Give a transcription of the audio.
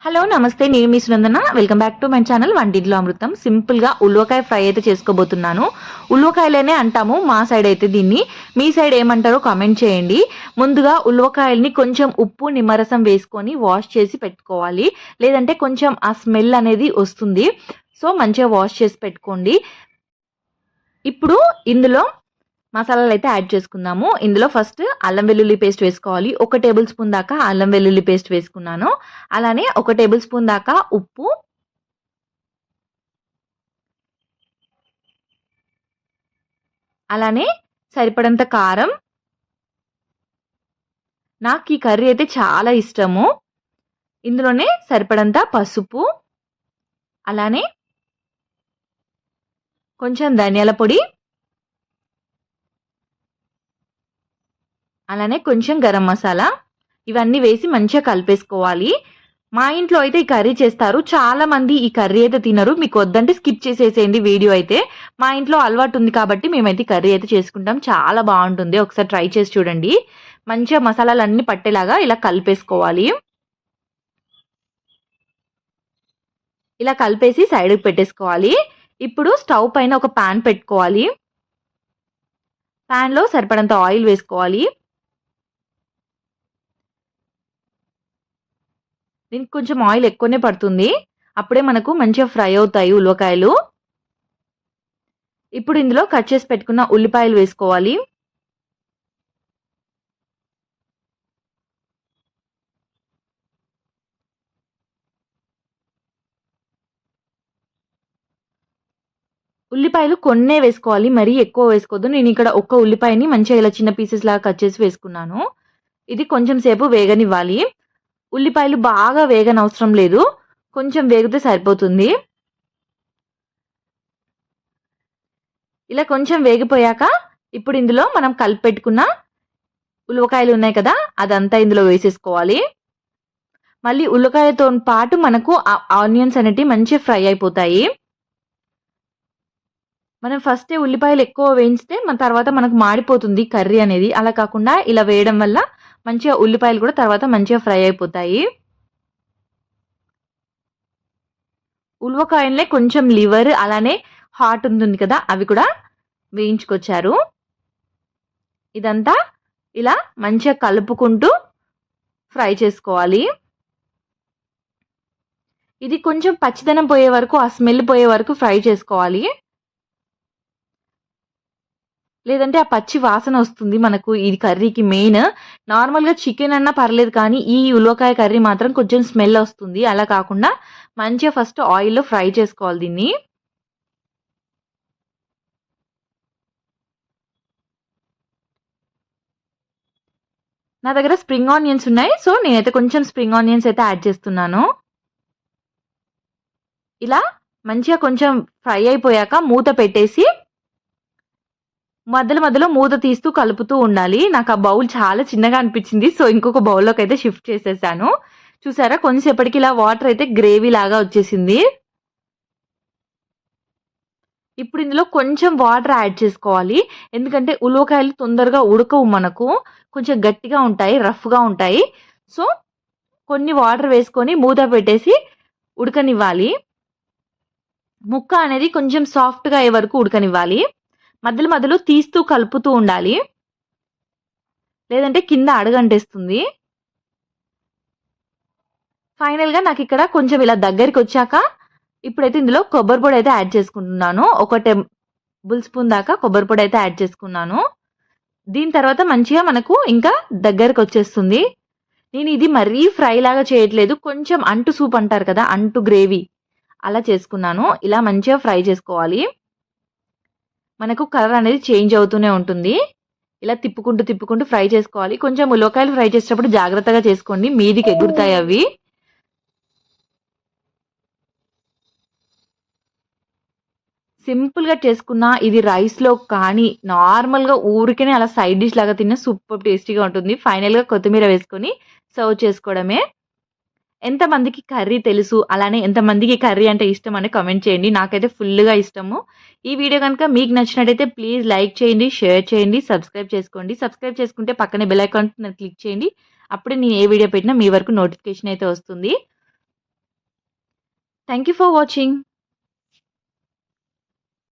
Hello నమస్తే నేను మీ Sunandana welcome back to my channel వంటింట్లో అమృతం సింపుల్ గా ఉల్వకాయ ఫ్రై అయితే చేసుకోబోతున్నాను. ఉల్వకాయలనే అంటాము మా సైడ్ అయితే దీన్ని. మీ సైడ్ ఏమంటారో కామెంట్ చేయండి. ముందుగా ఉల్వకాయల్ని కొంచెం ఉప్పు నిమ్మరసం వేసుకొని వాష్ చేసి పెట్టుకోవాలి. లేదంటే కొంచెం ఆ స్మెల్ అనేది వస్తుంది. సో మంచిగా వాష్ చేసి పెట్టుకోండి. ఇప్పుడు ఇందులో మసాలాలు అయితే యాడ్ చేసుకుందాము. ఇందులో ఫస్ట్ అల్లం వెల్లుల్లి పేస్ట్ వేసుకోవాలి. 1 టేబుల్ స్పూన్ దాకా అల్లం వెల్లుల్లి పేస్ట్ వేసుకున్నాను. అలానే 1 టేబుల్ స్పూన్ దాకా ఉప్పు, అలానే సరిపడంత కారం. నాకు ఈ కర్రీ అయితే చాలా ఇష్టము. ఇందులోనే సరిపడంత పసుపు, అలానే కొంచెం ధనియాల పొడి, అలానే కొంచెం గరం మసాలా ఇవన్నీ వేసి మంచిగా కలిపేసుకోవాలి. మా ఇంట్లో అయితే ఈ కర్రీ చేస్తారు. చాలా మంది ఈ కర్రీ అయితే తినరు. మీకు వద్దంటే స్కిప్ చేసేసేయండి వీడియో అయితే. మా ఇంట్లో అలవాటు ఉంది కాబట్టి మేమైతే ఈ కర్రీ అయితే చేసుకుంటాం. చాలా బాగుంటుంది. ఒకసారి ట్రై చేసి చూడండి. మంచిగా మసాలాలన్నీ పట్టేలాగా ఇలా కలిపేసుకోవాలి. ఇలా కలిపేసి సైడ్కి పెట్టేసుకోవాలి. ఇప్పుడు స్టవ్ పైన ఒక పాన్ పెట్టుకోవాలి. పాన్లో సరిపడంత ఆయిల్ వేసుకోవాలి. దీనికి కొంచెం ఆయిల్ ఎక్కువనే పడుతుంది. అప్పుడే మనకు మంచిగా ఫ్రై అవుతాయి ఉల్లిపాయలు. ఇప్పుడు ఇందులో కట్ చేసి పెట్టుకున్న ఉల్లిపాయలు వేసుకోవాలి. ఉల్లిపాయలు కొన్నే వేసుకోవాలి. మరీ ఎక్కువ వేసుకోవద్దు. నేను ఇక్కడ ఒక్క ఉల్లిపాయని మంచిగా ఇలా చిన్న పీసెస్ లాగా కట్ చేసి వేసుకున్నాను. ఇది కొంచెం సేపు వేగనివ్వాలి. ఉల్లిపాయలు బాగా వేగనవసరం లేదు. కొంచెం వేగితే సరిపోతుంది. ఇలా కొంచెం వేగిపోయాక ఇప్పుడు ఇందులో మనం కలిపి పెట్టుకున్న ఉల్లిపాయలు ఉన్నాయి కదా, అదంతా ఇందులో వేసేసుకోవాలి. మళ్ళీ ఉల్లిపాయతో పాటు మనకు ఆనియన్స్ అనేటివి మంచిగా ఫ్రై అయిపోతాయి. మనం ఫస్టే ఉల్లిపాయలు ఎక్కువ వేయించితే మన తర్వాత మనకు మాడిపోతుంది కర్రీ అనేది. అలా కాకుండా ఇలా వేయడం వల్ల మంచిగా ఉల్లిపాయలు కూడా తర్వాత మంచిగా ఫ్రై అయిపోతాయి. ఉల్లిపాయలనే కొంచెం లివర్ అలానే హార్ట్ ఉంటుంది కదా, అవి కూడా వేయించుకొచ్చారు. ఇదంతా ఇలా మంచిగా కలుపుకుంటూ ఫ్రై చేసుకోవాలి. ఇది కొంచెం పచ్చిదనం పోయే వరకు, ఆ స్మెల్ పోయే వరకు ఫ్రై చేసుకోవాలి. లేదంటే ఆ పచ్చి వాసన వస్తుంది మనకు ఈ కర్రీకి మెయిన్. నార్మల్‌గా చికెన్ అన్నా పర్లేదు కానీ ఈ ఉలవకాయ కర్రీ మాత్రం కొంచెం స్మెల్ వస్తుంది. అలా కాకుండా మంచిగా ఫస్ట్ ఆయిల్‌లో ఫ్రై చేసుకోవాలి దీన్ని. నా దగ్గర స్ప్రింగ్ ఆనియన్స్ ఉన్నాయి. సో నేనైతే కొంచెం స్ప్రింగ్ ఆనియన్స్ అయితే యాడ్ చేస్తున్నాను. ఇలా మంచిగా కొంచెం ఫ్రై అయిపోయాక మూత పెట్టేసి మధ్యలో మధ్యలో మూత తీస్తూ కలుపుతూ ఉండాలి. నాకు ఆ బౌల్ చాలా చిన్నగా అనిపించింది. సో ఇంకొక బౌల్‌లోకి అయితే షిఫ్ట్ చేసేసాను. చూసారా కొంచెంసేపటికి ఇలా వాటర్ అయితే గ్రేవీ లాగా వచ్చేసింది. ఇప్పుడు ఇందులో కొంచెం వాటర్ యాడ్ చేసుకోవాలి. ఎందుకంటే ఉలవకాయలు తొందరగా ఉడకవు మనకు. కొంచెం గట్టిగా ఉంటాయి, రఫ్‌గా ఉంటాయి. సో కొన్ని వాటర్ వేసుకొని మూత పెట్టేసి ఉడకనివ్వాలి. ముక్క అనేది కొంచెం సాఫ్ట్‌గా అయ్యే వరకు ఉడకనివ్వాలి. మధ్యలో మధ్యలో తీస్తూ కలుపుతూ ఉండాలి. లేదంటే కింద అడుగంటేస్తుంది. ఫైనల్‌గా నాకిక్కడ కొంచెం ఇలా దగ్గరికొచ్చాక ఇప్పుడైతే ఇందులో కొబ్బరి పొడి అయితే యాడ్ చేసుకుంటున్నాను. 1 టేబుల్ స్పూన్ దాకా కొబ్బరి పొడి అయితే యాడ్ చేసుకున్నాను. దీని తర్వాత మంచిగా మనకు ఇంకా దగ్గరకొచ్చేస్తుంది. నేను ఇది మరీ ఫ్రై లాగా చేయట్లేదు. కొంచెం అంటు సూప్ అంటారు కదా, అంటు గ్రేవీ అలా చేసుకున్నాను. ఇలా మంచిగా ఫ్రై చేసుకోవాలి. మనకు కలర్ అనేది చేంజ్ అవుతూనే ఉంటుంది. ఇలా తిప్పుకుంటూ తిప్పుకుంటూ ఫ్రై చేసుకోవాలి. కొంచెం ఉలవకాయలు ఫ్రై చేసేటప్పుడు జాగ్రత్తగా చేసుకోండి. మీదికి ఎగురుతాయి అవి. సింపుల్‌గా చేసుకున్న ఇది రైస్‌లో కానీ, నార్మల్‌గా ఊరికనే అలా సైడ్ డిష్ లాగా తిన్న సూపర్ టేస్టీగా ఉంటుంది. ఫైనల్‌గా కొత్తిమీర వేసుకొని సర్వ్ చేసుకోవడమే. ఎంతమందికి కర్రీ తెలుసు, అలానే ఎంతమందికి కర్రీ అంటే ఇష్టం అని కామెంట్ చేయండి. నాకైతే ఫుల్‌గా ఇష్టము. ఈ వీడియో గనుక మీకు నచ్చినట్టయితే ప్లీజ్ లైక్ చేయండి, షేర్ చేయండి, సబ్స్క్రైబ్ చేసుకోండి. సబ్స్క్రైబ్ చేసుకుంటే పక్కనే బెల్ ఐకాన్ క్లిక్ చేయండి. అప్పుడే నేను ఏ వీడియో పెట్టినా మీ వరకు నోటిఫికేషన్ అయితే వస్తుంది. Thank you for watching.